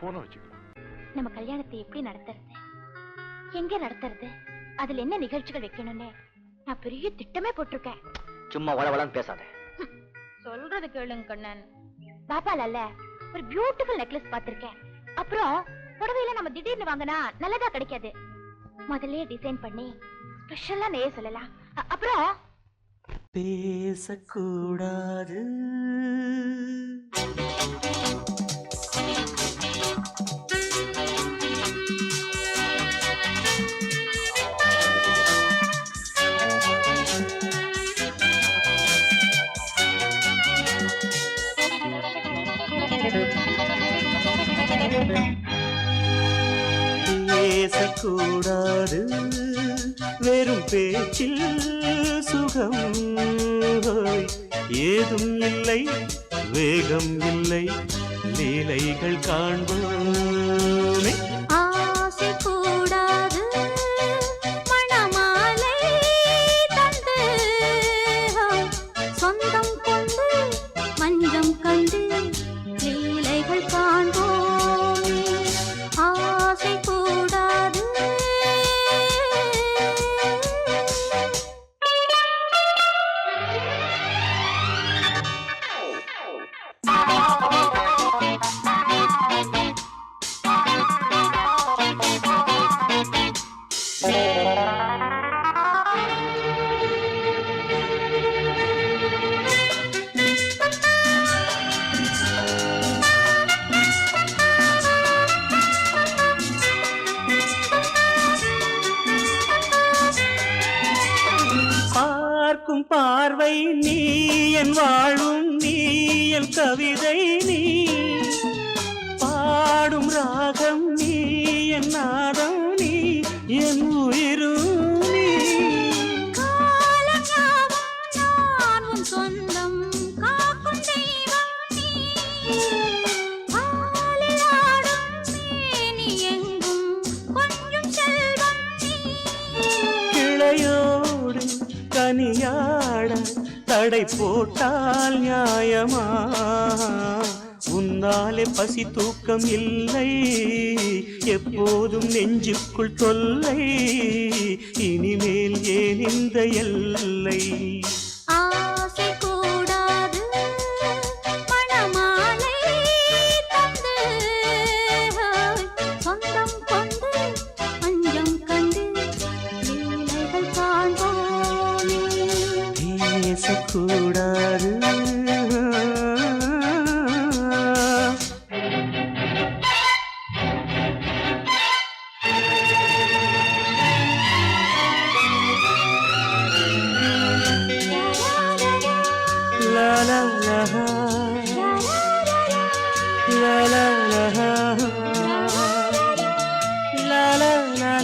போன வச்சுக்கலாம். நம்ம கல்யாணத்தை எப்படி நடத்துறது, எங்க நடத்துறது, அதுல என்ன நிகழ்ச்சிகள் வைக்கணும்னு நான் பெரிய திட்டமே போட்டிருக்கேன். சும்மா வளவளன்னு பேசாத. சொல்றது கேளுங்க கண்ணன். பாப்பால ஒரு பியூட்டிஃபுல் நெக்லஸ் பாத்திருக்கேன். அப்புறம் புடவையில நம்ம திடீர்னு வாங்கினா நல்லதா கிடைக்காது. முதல்ல டிசைன் பண்ணி ஸ்பெஷலா நெய்ய சொல்லலாம். அப்புறம் பேசக்கூடாது, பேசக்கூடாது, வெறும் பேச்சில் சுகம் ஏதும் இல்லை, வேகம் இல்லை, லீலைகள் காண்போமே. ஆசை கூடாது, மணமாலை தந்து சொந்தம் கொண்டு மஞ்சம் கண்டு லீலைகள் காண்போமே. ஆசை கூடாது. பார்க்கும் பார்வை நீ, என் வாழும் நீ, என் கவிதை நீ, பாடும் ராகம் நீ, என் நாதம் நீ, என் உயிரும் நீ. நான் உன் சொந்தம் காக்கும் தெய்வம் நீ. ஆலில் ஆடும் மேனி எங்கும் கொஞ்சம் செல்வம் நீ. கிளையோடு கனியாட தடை போட்டால் நியாயமா? உன்னாலே பசி தூக்கம் இல்லை, எப்போதும் நெஞ்சுக்குள் தொல்லை, இனிமேல் ஏன் இந்த எல்லை? ஆசை கூடாது, மணமாலை தந்து சொந்தம் கொண்டு மஞ்சம் கண்டு லீலைகள் காண்போமே. பேசக்கூடாது, la la la la la la la la la la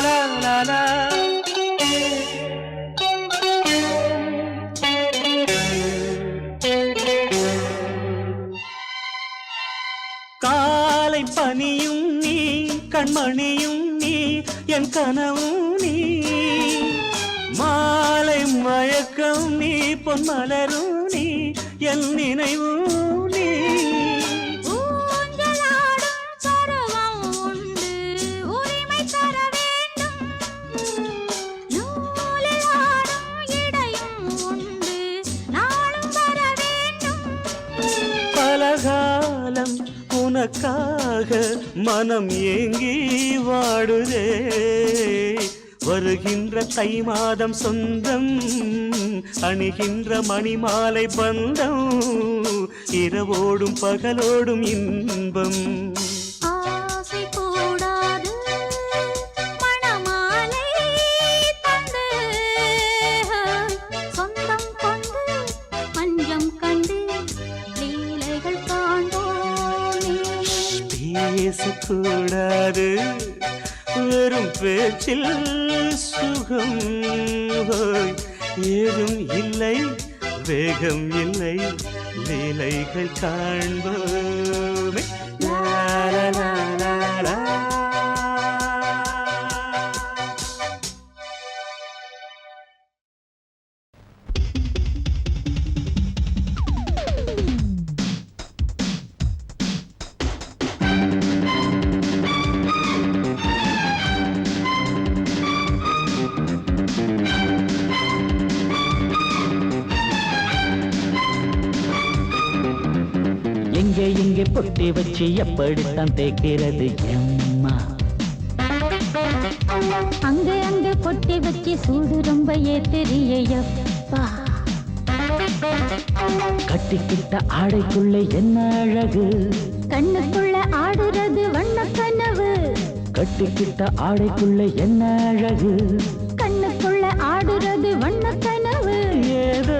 la la la. காலை பனியும் நீ, கண்மணியும் நீ, என் கனவும் நீ, மாலை மயக்கம் நீ, பொன்மலரும் நீ, என் நினைவும் நீ. ஊஞ்சலாடும் பருவம் உண்டு, உரிமை தர வேண்டும். நூலில் ஆடும் இடையும் உண்டு, நாளும் வர வேண்டும். பலகாலம் உனக்காக மனம் ஏங்கி வாடுதே, வருகின்ற தை மாதம் சொந்தம், அணிகின்ற மணிமாலை பந்தம், இரவோடும் பகலோடும் இன்பம். ஆசை கூடாது, மணமாலை தந்து சொந்தம் கொண்டு மஞ்சம் கண்டு லீலைகள் காண்போமே. பேசக்கூடாது, வெறும் பேச்சில் சுகம் ஏதும் இல்லை, வேகம் இல்லை, லீலைகள் காண்போமே. லா லா லா லா லா. எங்கே பொட்டி வச்சு எப்படித்தான் தேய்க்கிறது எம்மா? அங்க அங்க பொட்டி வச்சு சூடு ரொம்ப ஏத்தெரியப்பா. கட்டிக்கிட்ட ஆடைக்குள்ள என்ன அழகு, கண்ணுக்குள்ள ஆடுறது வண்ண கனவு. கட்டிக்கிட்ட ஆடைக்குள்ள என்ன அழகு, கண்ணுக்குள்ள ஆடுறது வண்ண கனவு. ஏதோ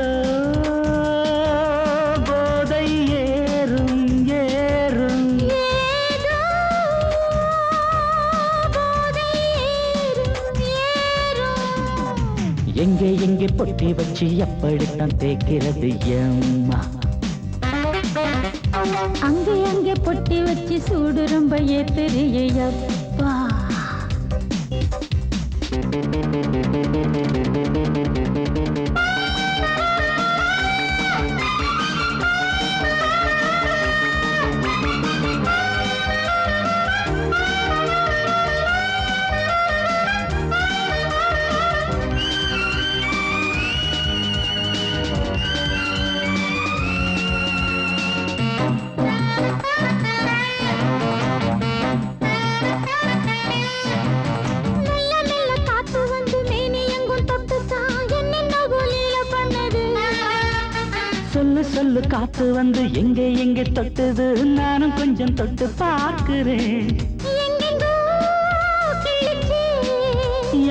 போதை ஏறும் ஏறும், ஏதோ போதை ஏறும் ஏறும். எங்கே எங்கே பொட்டி வச்சு எப்படித்தான் தேய்க்கிறது எம்மா? அங்கே அங்கே பொட்டி வச்சு சூடு ரொம்ப ஏத்தெரியப்பா. சொல்லு சொல்லு காத்து வந்து எங்கே எங்கே தொட்டுது, நானும் கொஞ்சம் தொட்டு பார்க்கிறேன்.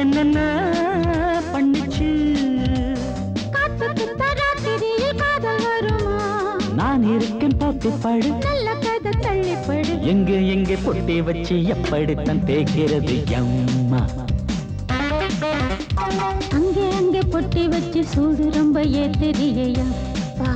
என்னென்ன பண்ணிச்சு, நான் இருக்கேன் பார்த்து படு, நல்ல கதை தள்ளிப்படு. எங்கே எங்கே பொட்டி வச்சு எப்படித்தான் தேய்க்கிறது எம்மா? அங்கே அங்கே பொட்டி வச்சு சூடு ரொம்ப ஏத்தெரியப்பா.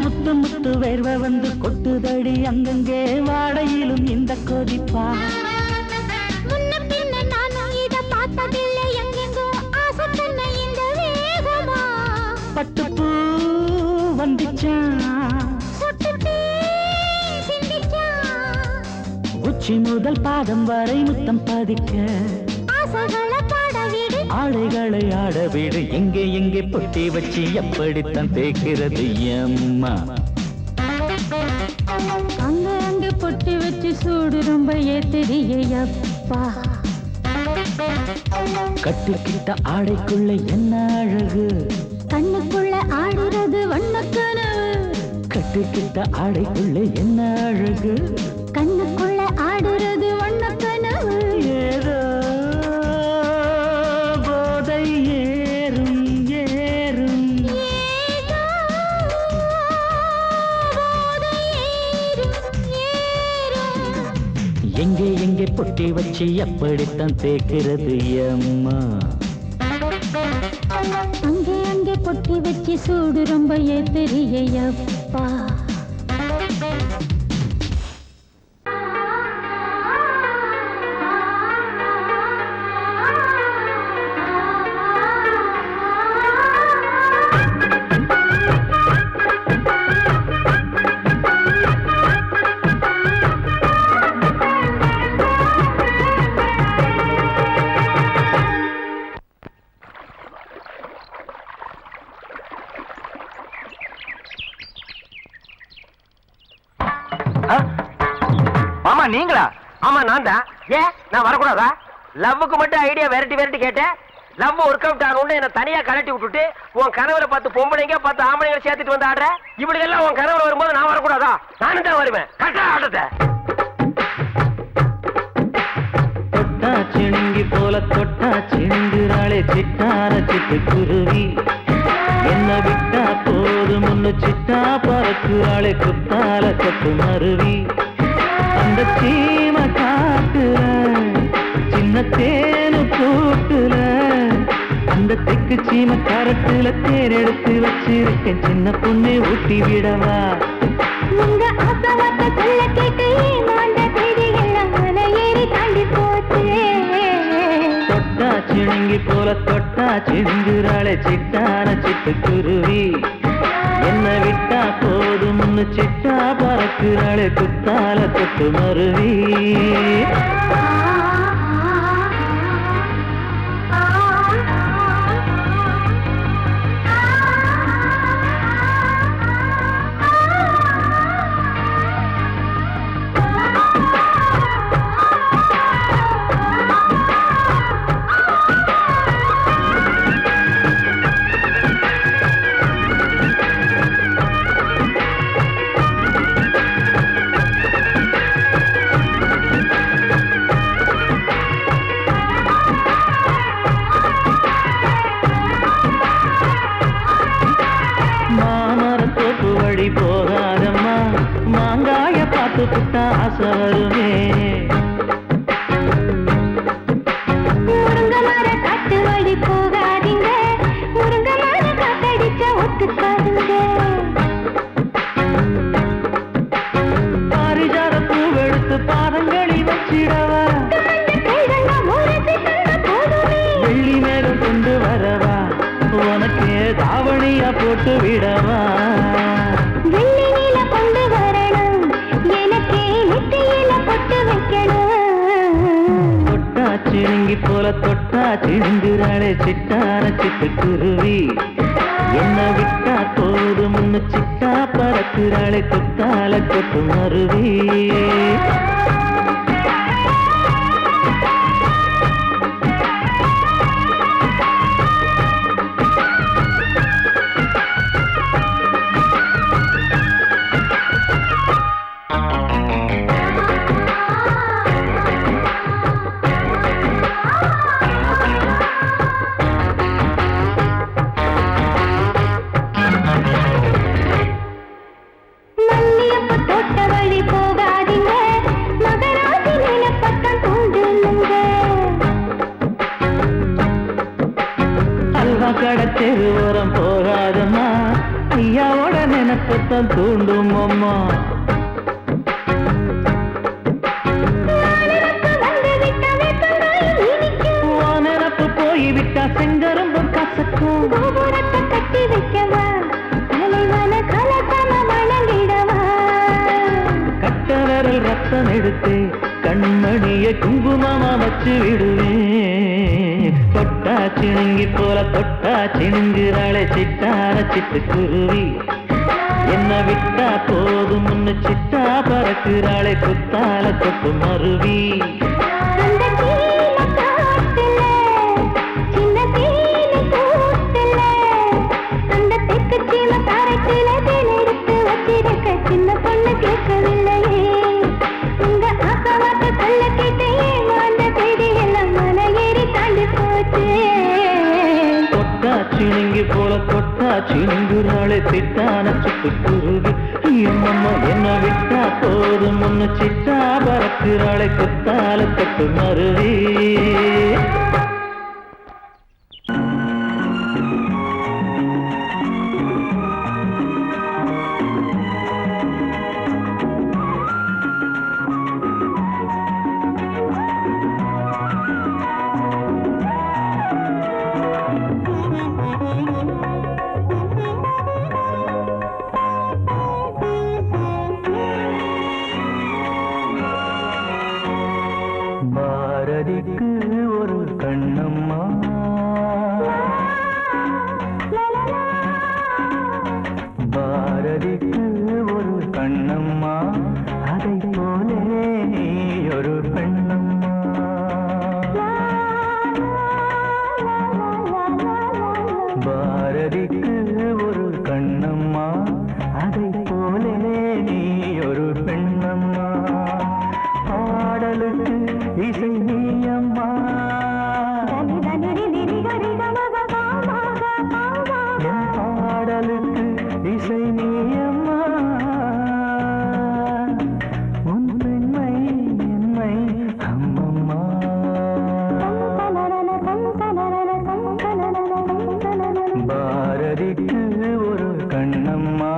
முத்து முத்து வேர்வை வந்து கொட்டுதடி அங்கங்கே, வாடையிலும் இந்த கொதிப்பா. முன்ன பின்ன நானும் இத பார்த்ததில்லை, எங்கெங்கோ ஆசை தன்னை இந்த வேகமா. பட்டுப்பூ வந்துச்சா, சொட்டுத்தே சிந்திச்சா. உச்சி முதல் பாதம் வரை முத்தம் பதிக்க, ஆசைகளை பாட விடு, ஆடைகளை ஆட விடு. எங்கே எங்கே பொட்டி வச்சு எப்படித்தான் தேய்க்கிறது எம்மா? அங்க அங்க பொட்டி வச்சு சூடு ரொம்ப ஏத்தெரியப்பா. கட்டிக்கிட்ட ஆடைக்குள்ள என்ன அழகு, கண்ணுக்குள்ள ஆடுறது வண்ண கனவு. கட்டிக்கிட்ட ஆடைக்குள்ள என்ன அழகு, கண்ணுக்குள்ள ஆடுறது வண்ண கனவு. ஏதோ போதை ஏறும் ஏறும், ஏதோ போதை ஏறும் ஏறும். எங்கே எங்கே பொட்டி வச்சு எப்படித்தான் தேய்க்கிறது எம்மா? அங்கே அங்கே பொட்டி வச்சு சூடு ரொம்ப ஏத்தெரியப்பா. மாமா நீங்களா? ஆமா நான் தான். ஏன் நான் வரக்கூடாதா? லவ்வுக்கு மட்டும் ஐடியா வெரைட்டி வெரைட்டி கேட்டேன். லவ் ஒர்க் அவுட் ஆகணும்னு என்ன தனியா கலட்டி விட்டுட்டு உன் கனவுல 10 பொம்பளைங்க 10 ஆம்பளைங்களை சேர்த்துட்டு வந்து ஆடுற. இப்படி எல்லாம் உன் கனவுல வரும்போது நான் வரக்கூடாதா? நானும் தான் வருவேன். கரெக்டா ஆடுறத தொட்டா சிணுங்கி போல தொட்டா சிணுங்குறாளே சிட்டார சிட்டுக்குருவி, என்ன விட்டா போதும் முன்னு சிட்டா பறக்குறாளே குத்தால கொத்து மருவி. அந்த சீம காட்டுல சின்ன தேனு கூட்டுல, அந்த தெக்கு சீம கரட்டுல தேர் எடுத்து வச்சிருக்கேன், சின்ன பொண்ணு ஊட்டி விடவா? உங்க ஆசவாக்க சொல்ல கேட்டு ஏமாண்ட செய்தி எல்லாம் சிணுங்கி போல தொட்டா சிந்துறாளே சிட்டான சிட்டுக்குருவி என்ன விட்டா போதும்னு சிட்டா பறக்குறாளே குத்தால கொத்து மருவி போகாதம்மா மாங்காய பார்த்து புட்டா ஆசை வருமே முருங்க மர காட்டு வழி போகாதீங்க முருங்க மர காத்தடிச்ச ஒத்துக்காதுங்க பாரிஜாத பூவெடுத்து பாதங்களில் வச்சிடவா வெள்ளி மேலும் கொண்டு வரவா உனக்கு தாவணியா போட்டு விடவா வெள்ளி நீல கொண்டு வரணும் எனக்கு நெத்தியில பொட்டு வைக்கணும் தொட்டா சிணுங்கி போல தொட்டா சிணுங்குறாளே சிட்டான சிட்டுக்குருவி என்ன விட்டா போதும்னு சிட்டா பறக்குறாளே குத்தால கொத்து மருவி கடத்தெரு ஓரம் போகாதம்மா ஐயாவோட நினைப்பத்தான் தூண்டும் அம்மா நினப்பு போய்விட்டா செங்கரும்பு கசக்கும் கட்டி வைக்கவா தலைவன கலத்தம வணங்கிடவா கட்ட விரல் ரத்தம் எடுத்து கண்மணிய குங்குமமா வச்சு விடுவேன் தொட்டா சிணுங்கி போல தொட்டா சிணுங்குறாளே சிட்டான சிட்டுக்குருவி என்ன விட்டா போதும்னு சிட்டா பறக்குறாளே குத்தால கொத்து மருவி சின்ன பொண்ணு கேட்கவில்லையே உங்க ஆசவாக்க சொல்ல கேட்டையே அந்த தேடி எல்லாம் மலை ஏறி தாண்டி போச்சு தொட்டா சிணுங்கி போல தொட்டா சிணுங்குறாளே சிட்டான சிட்டுக்குருவி அம்மம்மா என்ன விட்டா போதும் ஒன்னு சிட்டா பறக்குறாளே குத்தால கொத்து மருவி பாரதிக்கு ஒரு கண்ணம்மா பாரதிக்கு ஒரு கண்ணம்மா அதை போலே நீ ஒரு பெண்ணம்மா பாரதிக்கு ஒரு கண்ணம்மா அதை போலே நீ ஒரு பெண்ணம்மா பாடலுக்கு இசை நீயம்மா பாடலுக்கு இசை நீயம்மா உன் பெண்மை என்னை அம்மம்மா பாரதிக்கு ஒரு கண்ணம்மா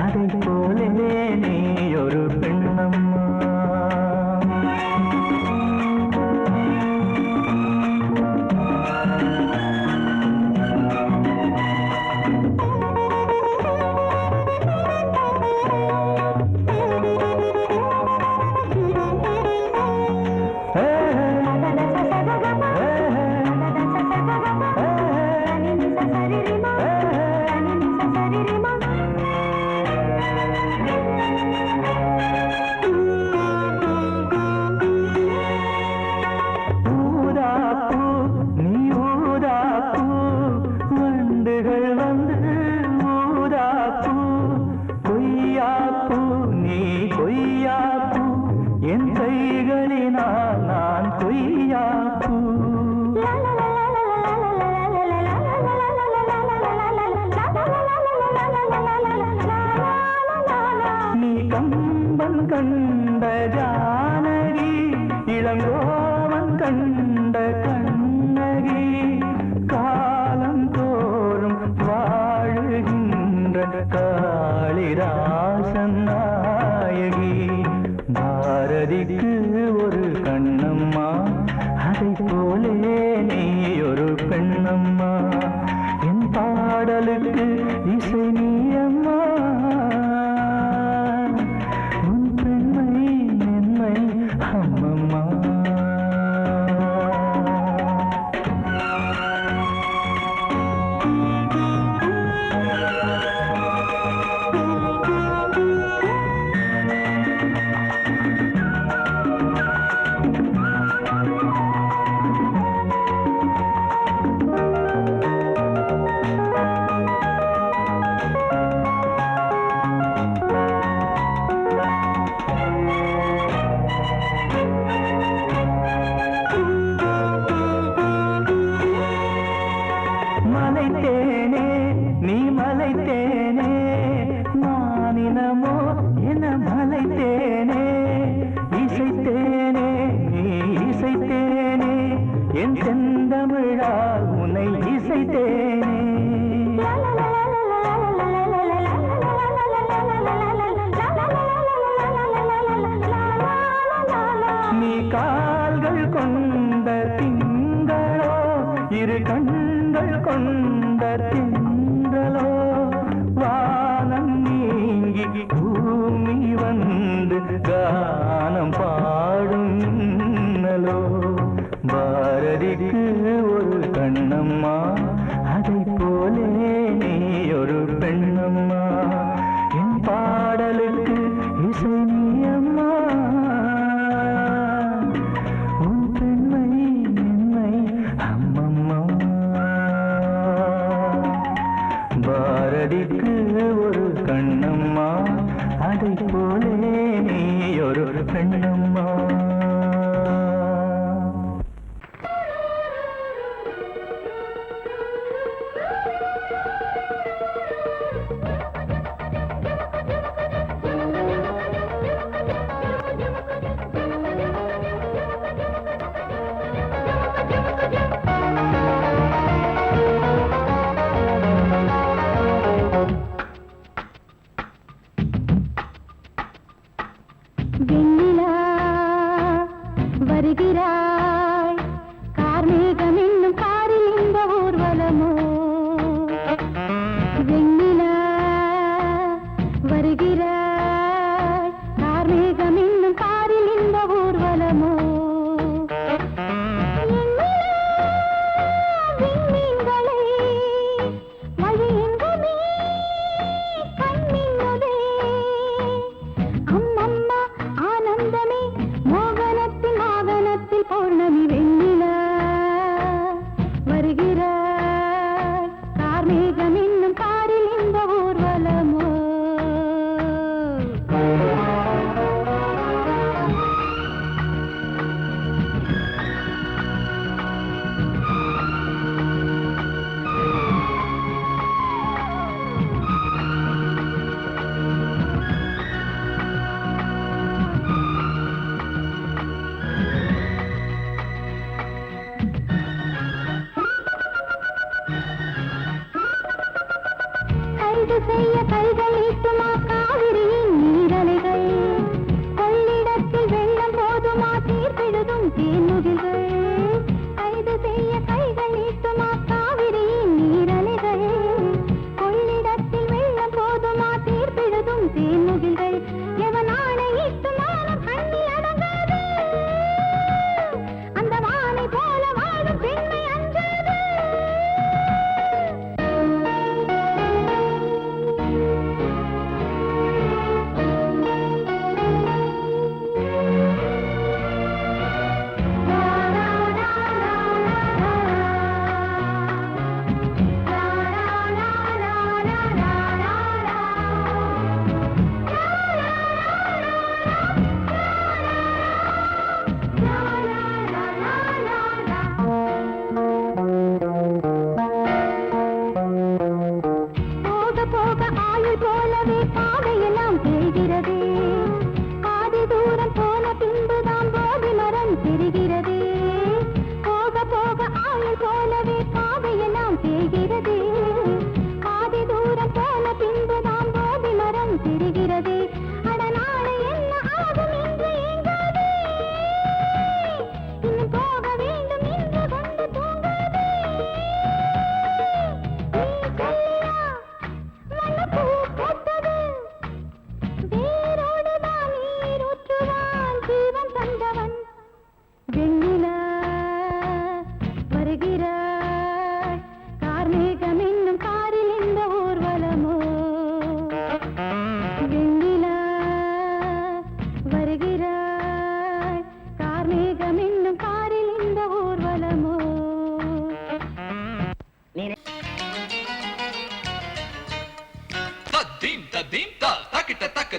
அதை போலே நீ ஒரு பெண்ணம்மா ஊதாப்பூ, நீ ஊதாப்பூ, வண்டுகள் வந்து ஊதாப்பூ, கொய்யாப்பூ, நீ கொய்யாப்பூ, என் கைகளினால் நான் கொய்யாப்பூ. நீ கம்பன் கண்ட ஜானகி, இளங்கோவன் கண்ட கண்ணகி, காலம் தோறும் வாழுகின்ற காளிதாசன் நாயகி. பாரதிக்கு ஒரு கண்ணம்மா, அதை போலே நீ ஒரு பெண்ணம்மா. என் பாடலுக்கு இசை நீ அம்மா, உன் பெண்மை மென்மை அம்மம்மா. மலைத்தேனே நீ மலைத்தேனே, மானினமோ என மலைத்தேனே, இசைத்தேனே நீ இசைத்தேனே, என் செந்தமிழால் உன்னை இசைத்தேனே. நீ கால்கள் கொண்ட திங்களோ, இரு கண்கள் கொண்ட திங்களோ, வானம் நீங்கி பூமி வந்து கானம் பாடும் மின்னலோ. பாரதிக்கு ஒரு கண்ணம்மா, அதை போலே நீ ஒரு பெண்ணம்மா. என் பாடலுக்கு இசை நீ அம்மா, உன் பெண்மை மென்மை அம்மம்மா. பாரதிக்கு ஒரு கண்ணம்மா, அதை போலே நீ ஒரு பெண்ணம்மா. வெண்ணிலா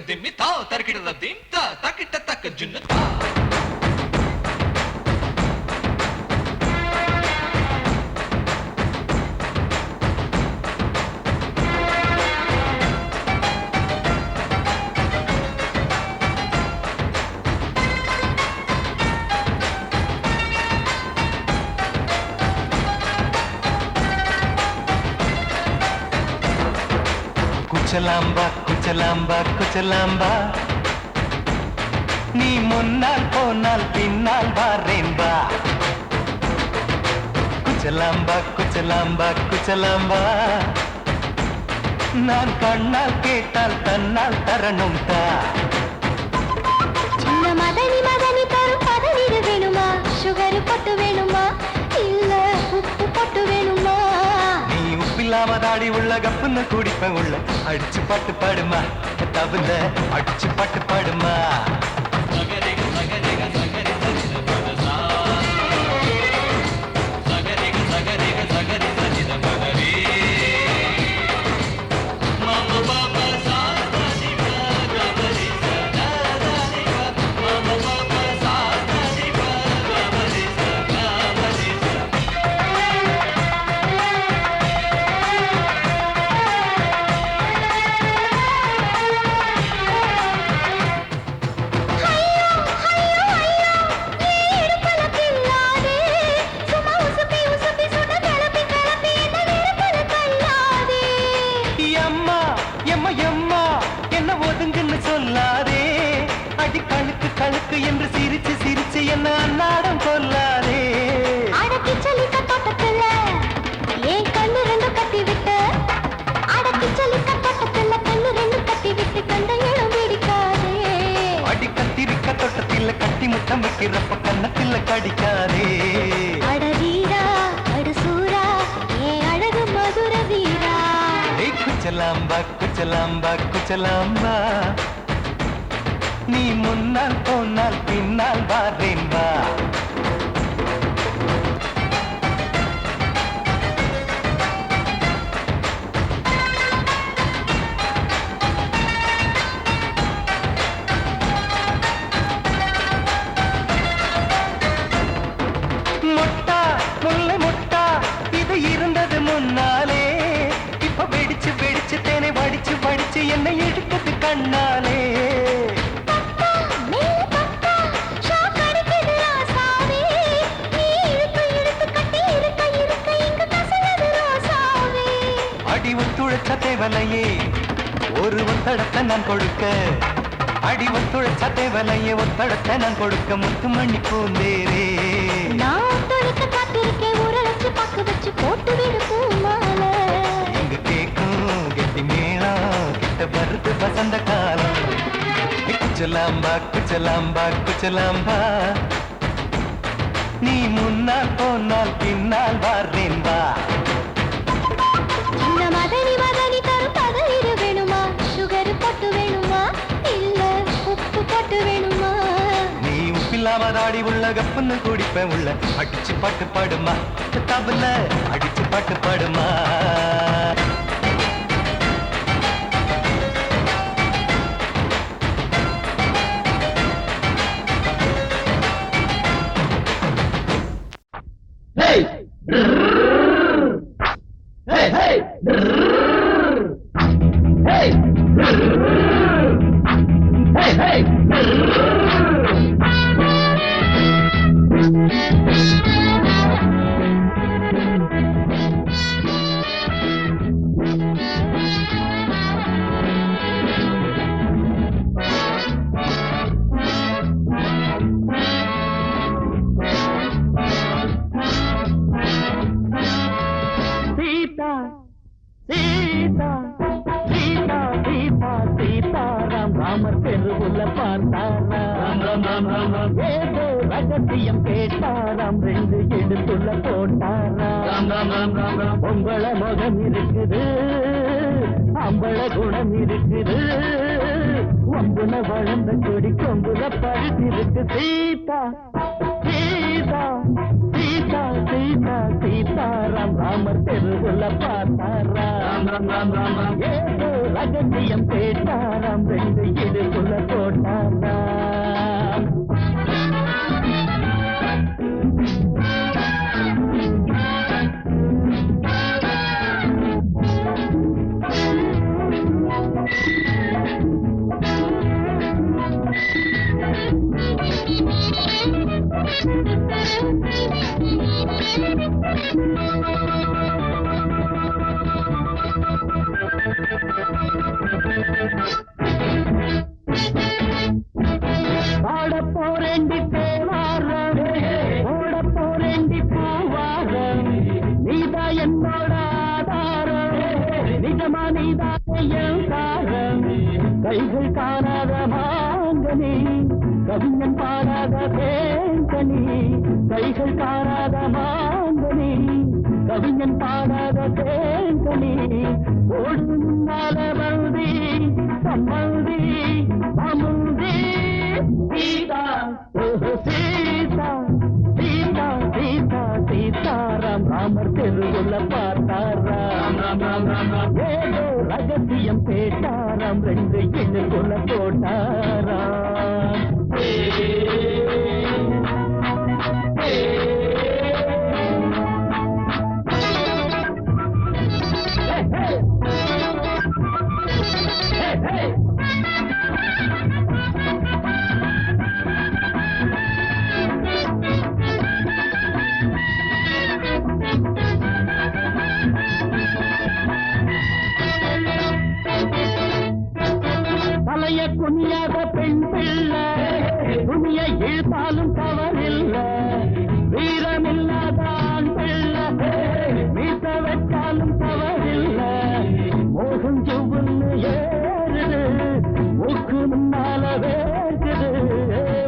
திம்மி தா தர்க்கிட்ட திம் தா தக்கிட்ட தக்க ஜுன்னு தா குச்சலாம்பா குச்சலாம்பா குச்சலாம்பா நீ முன்னால் போனால் பின்னால் வாரேன்பா குச்சலாம்பா குச்சலாம்பா குச்சலாம்பா நான் கண்ணால் கேட்டால் தன்னால் தரணும் தா சின்ன மதனி மதனி தரும் பதநீர் வேணுமா சுகர் பொட்டு வேணுமா இல்ல உப்பு பொட்டு வேணுமா நீ உப்பில்லாம தாடி உள்ள கப்புன்னு குடிப்பேன் உள்ள அடிச்சு பாட்டு பாடுமா தகுந்த அடிச்சு பாட்டு பாடுமா சொல்லாதே அடி கழுக்கு கழுக்கு என்று சிரிச்சு சிரிச்சு என்ன அன்னாடம் கொல்லாதே அடக்கி சொல்லிக்க தோட்டத்துல ஏன் கண்ணு ரெண்டு கட்டி விட்டு அடக்கி சொல்லிக்க தோட்டத்துல கண்ணு ரெண்டு கட்டி விட்டு கண்ட இடம் பிடிக்காதே அடி கத்திரிக்க தோட்டத்தில் கட்டி முத்தம் வைக்கிறப்ப கண்ணத்தில் கடிக்காதே அட வீரா அடு சூரா ஏன் அழகு மதுர வீரா குச்சலாம்பா குச்சலாம்பா குச்சலாம்பா நீ முன்னால் போனால் பின்னால் வாரேன்பா மொட்டா முல்லை மொட்டா இது இருந்தது முன்னாலே இப்ப வெடிச்சு வெடிச்சு தேனை வடிச்சு வடிச்சு என்னை எடுத்தது கண்ணாலே அடி ஒத்துழைச்ச தேவலையே ஒரு ஒத்தடத்தை நான் கொடுக்க அடி ஒத்துழைச்ச தேவலையே ஒத்தடத்தை நான் கொடுக்க முத்துமணி பூந்தேரே நான் தொலைக்க காத்திருக்கேன் உரளைச்சு பக்கு வச்சு போட்டு விடு பூமால எங்க கேக்கும் கெட்டி மேளம் கிட்ட வருது வசந்த காலம் குச்சலாம்பா குச்சலாம்பா குச்சலாம்பா நீ முன்னால் போனால் பின்னால் வாரேன்பா சின்ன மதனி மதனி தரும் பதநீர் வேணுமா சுகர் பொட்டு வேணுமா இல்ல உப்பு பொட்டு வேணுமா நீ உப்பில்லாம தாடி உள்ள கப்புன்னு குடிப்பேன் உள்ள அடிச்சு பாட்டு பாடுமா தபல அடிச்சு பாட்டு பாடுமா ரகசியம் கேட்டாராம் ரெண்டு எடுத்துள்ள போட்டாராம் பொங்கல முகம் இருக்குது அம்பள குணம் இருக்குது ஒம்புல வளர்ந்த கொடி கொம்புல பழுத்திருக்கு சீதா சீதா சீதா சீதா சீதா சீதாராம் ராமர் தெருவுல பார்த்தாராம் ஏதோ ரகசியம் கேட்டாராம் ரெண்டு இடுக்குள்ள போட்டாராம் பாட போரேண்டி தேவாரம் ஓட போரேண்டி பூவாரம் நீதா என்னோட ஆதாரம் நிஜமா நீதா என் தாரம் கைகள் காணாத மாங்கனி கவிஞன் பாடாத தேங்கனி கைகள் காணாத மாங்கனி கவிஞன் பாடாத தேங்கனி ஓடும் நாளவந்தி சம்மந்தி அமுந்தி சீதா சீதா சீதா சீதா சீதாராம் ராமர் தெருவுல பார்த்தாராம் ஏதோ ரகசியம் கேட்டாராம் ரெண்டு இடுக்குள்ள போட்டாராம் தலைய குனியாத பெண் பிள்ளை துணிய இழுத்தாலும் தவறில்ல வீரமில்லாத ஆண் பிள்ளை மீச வச்சாலும் தவறில்ல மோகம் சுவுன்னு ஏறுது மூக்கு முன்னால வேறுது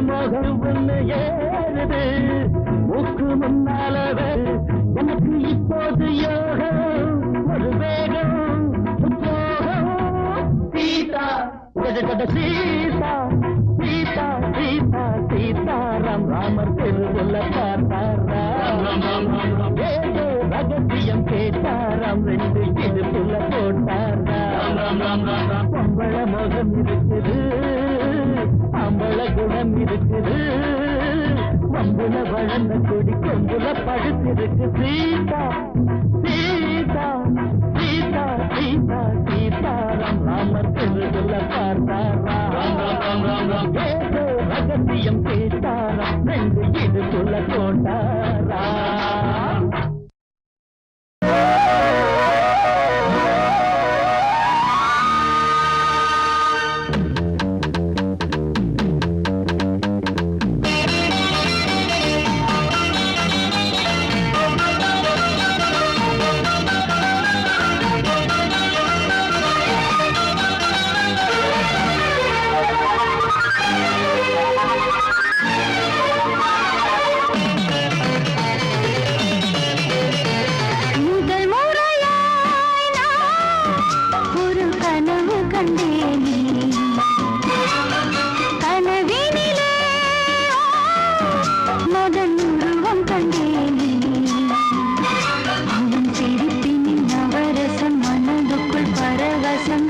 மோகம் சுவுன்னு ஏறுது மூக்கு முன்னால எனக்கு இப்போது யோகம் ஒரு வேகம் உத்யோகம் சீதா சீதா சீதா சீதா சீதாராம் ராமர் தெருவுல பார்த்தாராம் ஏதோ ரகசியம் கேட்டாராம் ரெண்டு இடுப்புல போட்டாராம் பொம்பள முகம் இருக்குது அம்பள குணம் இருக்குது வம்புல வளர்ந்த கொடி கொம்புல படுத்திருக்கு சீதா சீதா சீதா சீதா சீதாராம் ராமர் தெருவுல பார்த்தாராம் ஏதோ ரகசியம் கேட்டாராம் ரெண்டு இடுக்குள்ள போட்டாராம்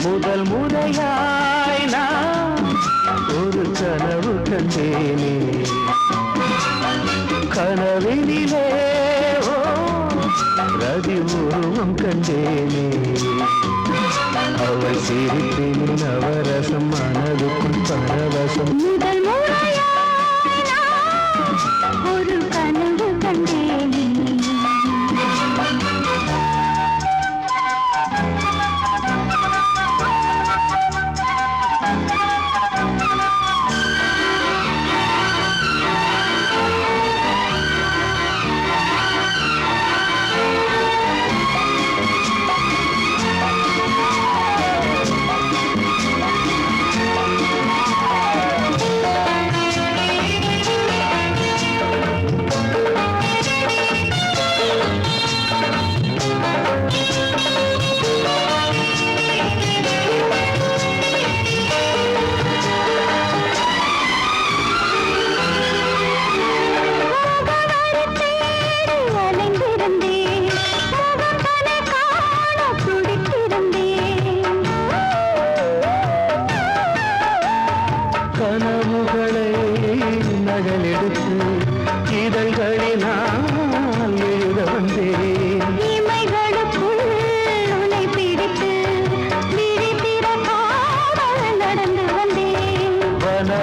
முதல் முறையாய் நான் ஒரு கனவு கண்டேனே கனவினிலே ரதி உருவம் கண்டேனே அவள் சிரிப்பின் நவரசம் மனதுக்குள் பரவசம் முதல் முறையாய் நான் ஒரு கனவு கண்டேனே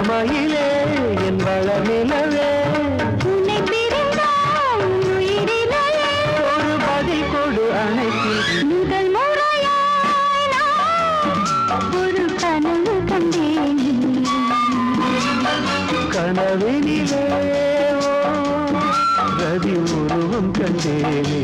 இளமையிலே என் வளநிலவே உன்னை பிரிந்தால் உயிரிலேயே ஒரு பதில் கொடு அணைத்தில் முதல் முறையாய் நான் ஒரு கனவு கண்டேன் கனவினிலே ரதி உருவம் கண்டேனே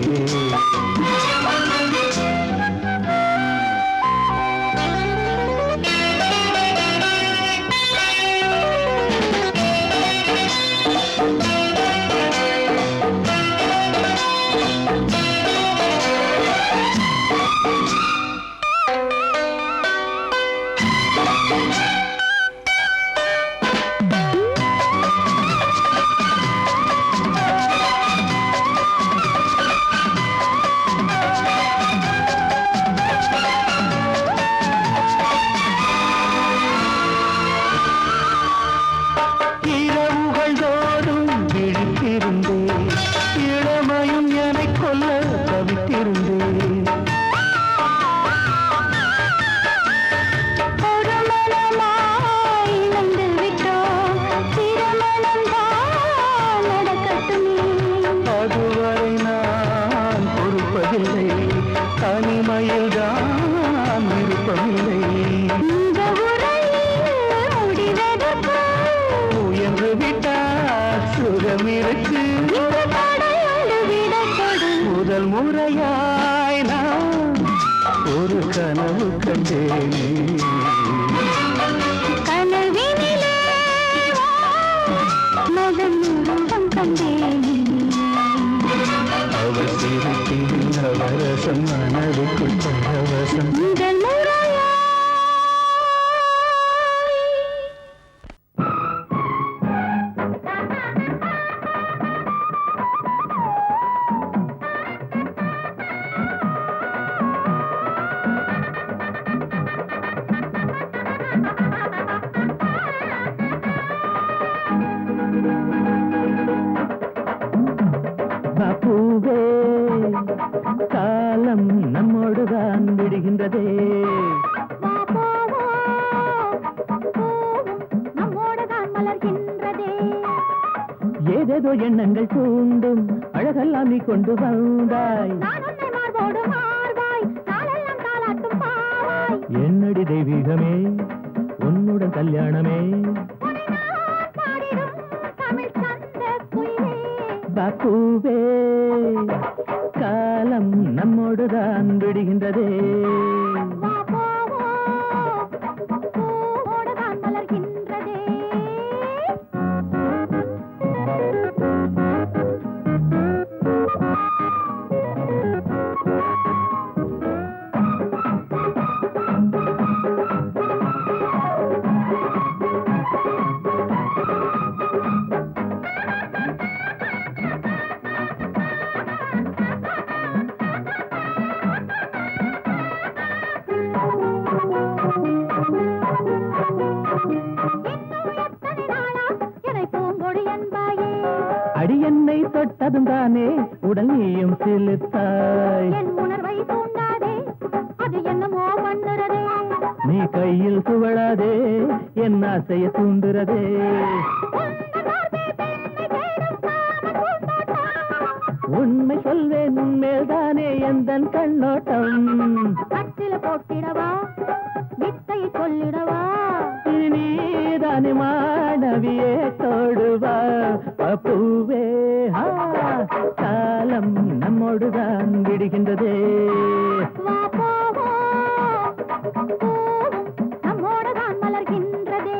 இளமையும் என்னை கொல்ல தவித்திருந்தேன் ஒரு மனமாய் இணைந்து விட்டோம் திருமணம் தான் நடக்கட்டுமே அதுவரை நான் பொறுப்பதில்லை தனிமையில் தான் விருப்பமில்லை இந்த உரையில் முடிவதற்கு முயன்று விட்டால் சுகம் இருக்கு இந்த தடையோடு விடப்படு முதல் முறையாய் நான் ஒரு கனவு கண்டேனே கனவினிலே மகன் உருவம் கண்டேன் அவள் சிரிப்பின் நவரசம் மனதுக்குள் பரவசம் முதல் முறையாய் பூவே காலம் நம்மோடுதான் விடுகின்றதே வா போவோம் நம்மோடுதான் மலர்கின்றதே ஏதேதோ எண்ணங்கள் தூண்டும் அழகெல்லாம் நீ கொண்டு வந்தாய் நான் உன்னை மார்போடு மார்பாய் நாளெல்லாம் தாலாட்டும் பாவாய் என்னடி தெய்வீகமே உன்னுடன் கல்யாணமே உன்னை நான் பாடிடும் தமிழ் சந்த குயிலே பூவே காலம் நம்மோடுதான் விடுகின்றதே வா போவோம் பூவோடுதான் மலர்கின்றதே அடி என்னை தொட்டதும் தானே உடல் நீயும் சிலிர்த்தாய் என் உணர்வை தூண்டாதே அது என்னமோ பண்ணுறதே நீ கையில் துவளாதே என் ஆசையை தூண்டுறதே உண்மை சொல்வேன் உண்மைதானே எந்தன் கண்ணோட்டம் கட்டில போட்டிடவா வித்தை சொல்லிடவா நீதானே மாணவியே தோடுவா பூவே காலம் நம்மோடுதான் விடுகின்றதே வா போவோம் பூவும் நம்மோடுதான் மலர்கின்றதே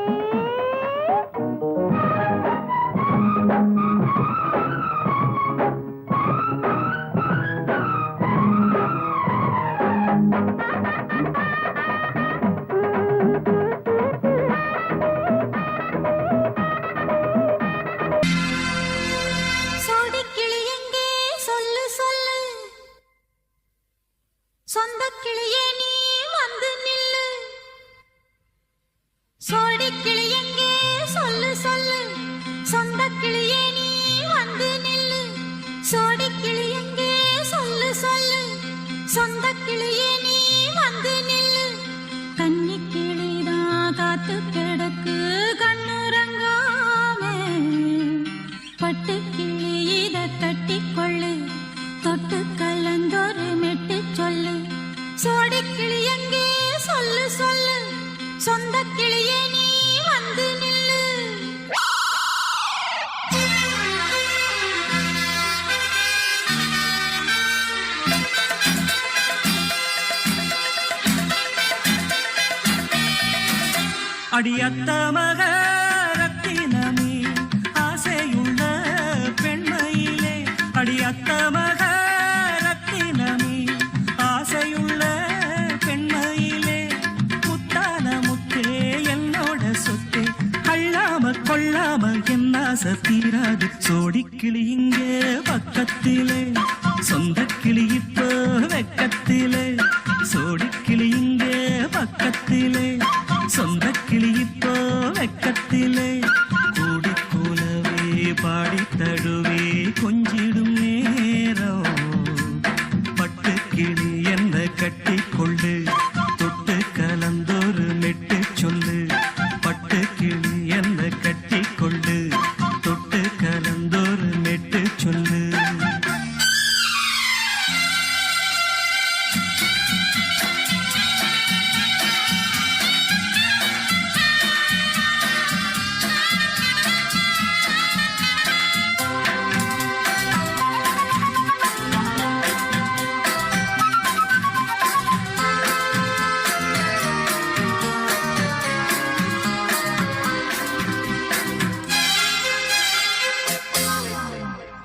சோடிக்கிளி எங்கே சொல்லு சொல்லு சொந்த கிளியே நீ வந்து நில்லு சோடிக்கிளி எங்கே சொல்லு சொல்லு சொந்த கிளியே நீ வந்து நில்லு சோடிக்கிளி எங்கே சொல்லு சொல்லு சொந்த கிளியே நீ வந்து நில்லு கன்னி கிளிதான் காத்து கிடக்கு கண்ணுற சோடி கிளி எங்கே சொல்லு சொல்லு சொந்த கிளியே நீ வந்து நில்லு அடியத்த மக ரத்தினமே ஆசையுள்ள பெண்மையிலே அடியத்த மக ரத்தினமே ஆசையுள்ள பெண்மையிலே முத்தான முத்தே என்னோட சொத்தே அள்ளாம கொள்ளாம என்ன தீராது சோடிக்கிளி இங்கே பக்கத்திலே சொந்த கிளி இப்போ வெக்கத்திலே சோடிக்கிளி இங்கே பக்கத்திலே சொந்த கிளி இப்போ வெக்கத்திலே கூடி கூலவே பாடி தழுவே கொஞ்சிடும் நேரம் பட்டு கிளி என்ன கட்டி கொள்ளு தொட்டு கலந்தொரு மெட்டு சொல்லு பட்டு கிளி என்ன கட்டி கொள்ளு தொட்டு கலந்தொரு மெட்டு சொல்லு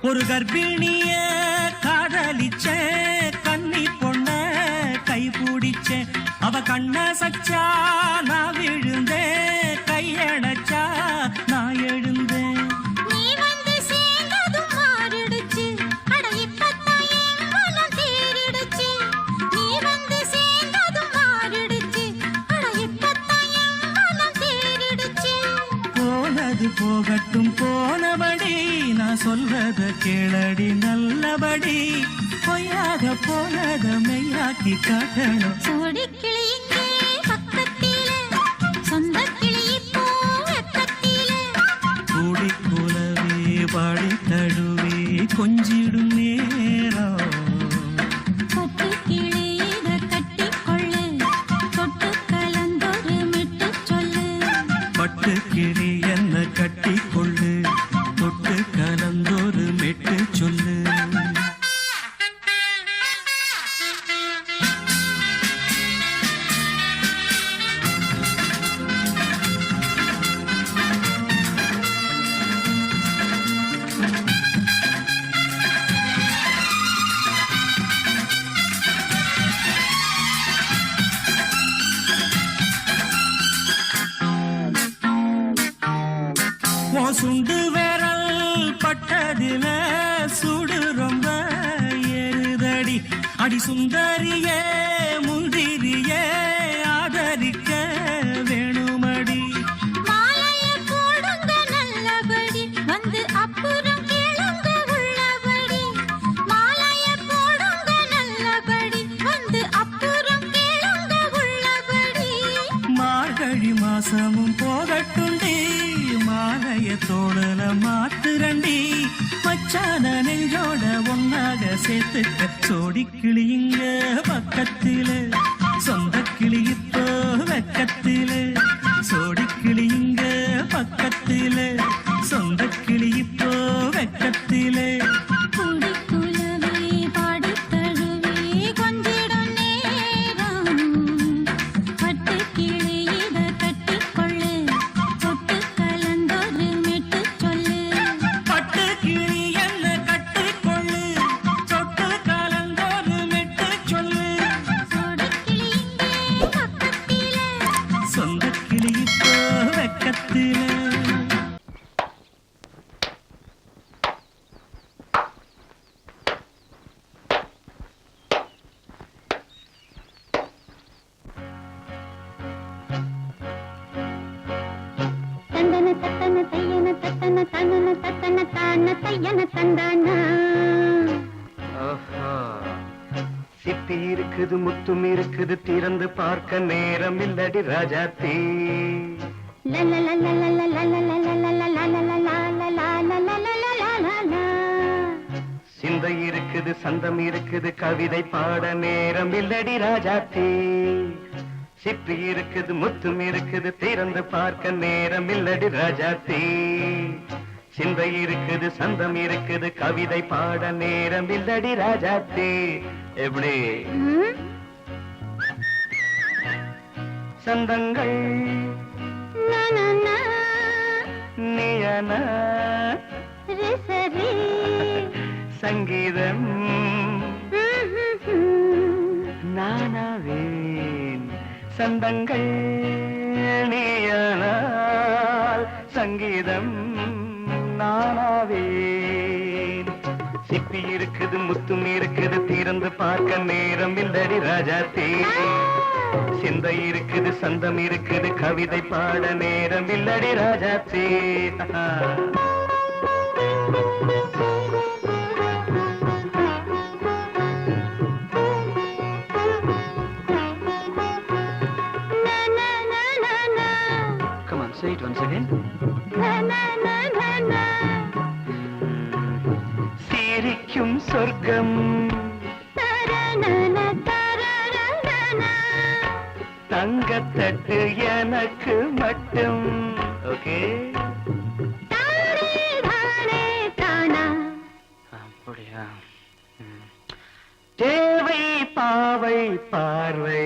ஒரு கர்ப்பிணிய காதலிச்ச கண்ணி பொண்ண கை பிடிச்ச அவ கண்ண சச்சா நான் விழுந்தேன் கையடைச்சா நான் எழுந்தேன் நீ வந்து சேர்ந்ததும் மாறிடுச்சு அட இப்பத்தான் என் மனம் தேறிடுச்சு நீ வந்து சேர்ந்ததும் மாறிடுச்சு அட இப்பத்தான் என் மனம் தேறிடுச்சு போனது போகட்டும் போனபடி நான் சொல்றத கேளடி நல்லபடி பொய்யாக போனத மெய்யாக்கி காட்டணும் சோடி கிளி இங்கே பக்கத்திலே சொந்த கிளி இப்போ வெக்கத்திலே கூடி கூலவே பாடி தழுவே கொஞ்சிடும் நேரம் பட்டு கிளி இத கட்டிக்கொள்ளு தொட்டு கலந்தொரு மெட்டு சொல்லு பட்டு கிளி என்ன கட்டி கொள்ளு தொட்டு கலந்தொரு மெட்டு சொல்லு உன் சுண்டு விரல் பட்டதில சுடு ரொம்ப ஏறுதடி அடி சுந்தரியே முந்திரியே ஆதரிக்க வேணுமடி மாலைய போடுங்க நல்லபடி வந்து அப்புறம் கேளுங்க உள்ளபடி மாலைய போடுங்க நல்லபடி வந்து அப்புறம் கேளுங்க உள்ளபடி மார்கழி மாசமும் போகட்டுண்டி மாலைய தோடல மாத்துரண்டி மச்சான நெஞ்சோட ஒன்னாக சேர்த்துக்க சோடி கிளியுங்க பக்கத்திலே சொந்த கிளி இப்போ வெக்கத்திலே சோடி கிளியுங்க பக்கத்திலே சொந்த கிளி இப்போ வெக்கத்திலே கூடி குலவே பாடி தழுவே கொஞ்சிடும் நேரம் பட்டு கிளி இத கட்டிக்கொள்ளு தொட்டு கலந்தொரு மெட்டு சொல்லு பட்டு கிளி என்ன கட்டிக்கொள்ளு தொட்டு கலந்தொரு மெட்டு சொல்லு சோடி கிளி இங்கே பக்கத்திலே சொந்த கிளி இப்போ வெக்கத்திலே தந்தன தத்தன தையன தத்தன தனன தத்தன தான தையன தந்தானா சிப்பி இருக்குது முத்தும் இருக்குது திறந்து பார்க்க நேரம் இல்லடி ராஜாத்தே சிந்தை இருக்குது சந்தம் இருக்குது கவிதை பாட நேரம் இல்லடி ராஜாத்தே சிப்பி இருக்குது முத்தும் இருக்குது திறந்து பார்க்க நேரம் இல்லடி ராஜாத்தே சிந்தை இருக்குது சந்தம் இருக்குது கவிதை பாட நேரம் இல்லடி ராஜாத்தே எப்படி சந்தங்கள் நீயன சங்கீதம் நானாவேன் சந்தங்கள் நீயானால் சங்கீதம் நானாவேன் சிப்பி இருக்குது முத்தும் இருக்குது திறந்து பார்க்க நேரம் இல்லடி ராஜாத்தே சிந்தை இருக்குது சந்தம் இருக்குது கவிதை பாட நேரம் இல்லடி ராஜாத்தே Say it once again. சிரிக்கும் சொர்க்கம் தங்கத்தட்டு எனக்கு மட்டும் ஓகே அப்படியா தேவை பாவை பார்வை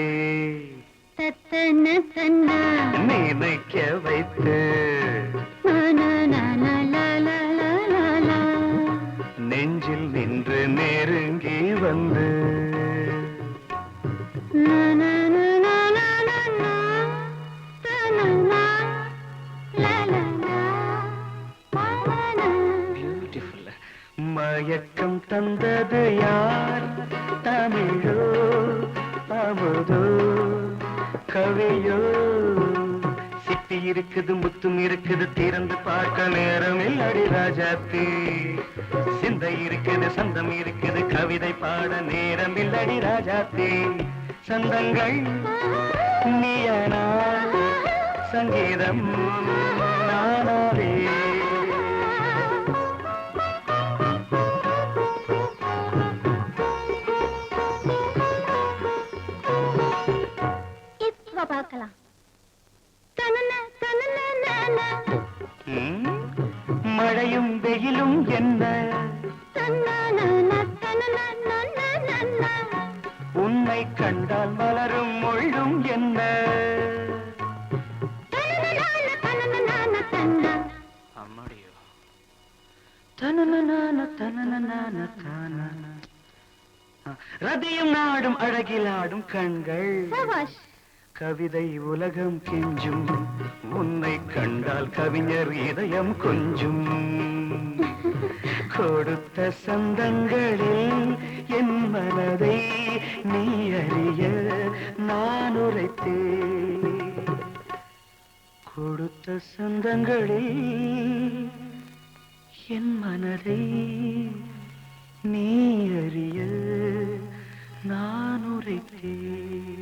நினைக்க வைத்து நெஞ்சில் நின்று நெருங்கி வந்து பியூட்டிஃபுல் மயக்கம் தந்தது யார் தமிழோ அமுதோ கவியோ சிப்பி இருக்குது முத்தும் இருக்குது திறந்து பார்க்க நேரம் இல்லடி ராஜாத்தே சிந்தை இருக்குது சந்தம் இருக்குது கவிதை பாட நேரம் இல்லடி ராஜாத்தே சந்தங்கள் நீயனா சங்கீதம் நானாவே பார்க்கலாம் மழையும் வெயிலும் என்ன உன்னை கண்டால் மலரும் மொழியும் என்ன அம்மாடியோ ரதியும் நாடும் அழகிலாடும் கண்கள் கவிதை உலகம் கெஞ்சும் உன்னை கண்டால் கவிஞர் இதயம் கொஞ்சும் கொடுத்த சந்தங்களில் என் மனதை நீ அறிய நான் உரைத்தேன் கொடுத்த சந்தங்களில் என் மனதை நீ அறிய நான் உரைத்தேன்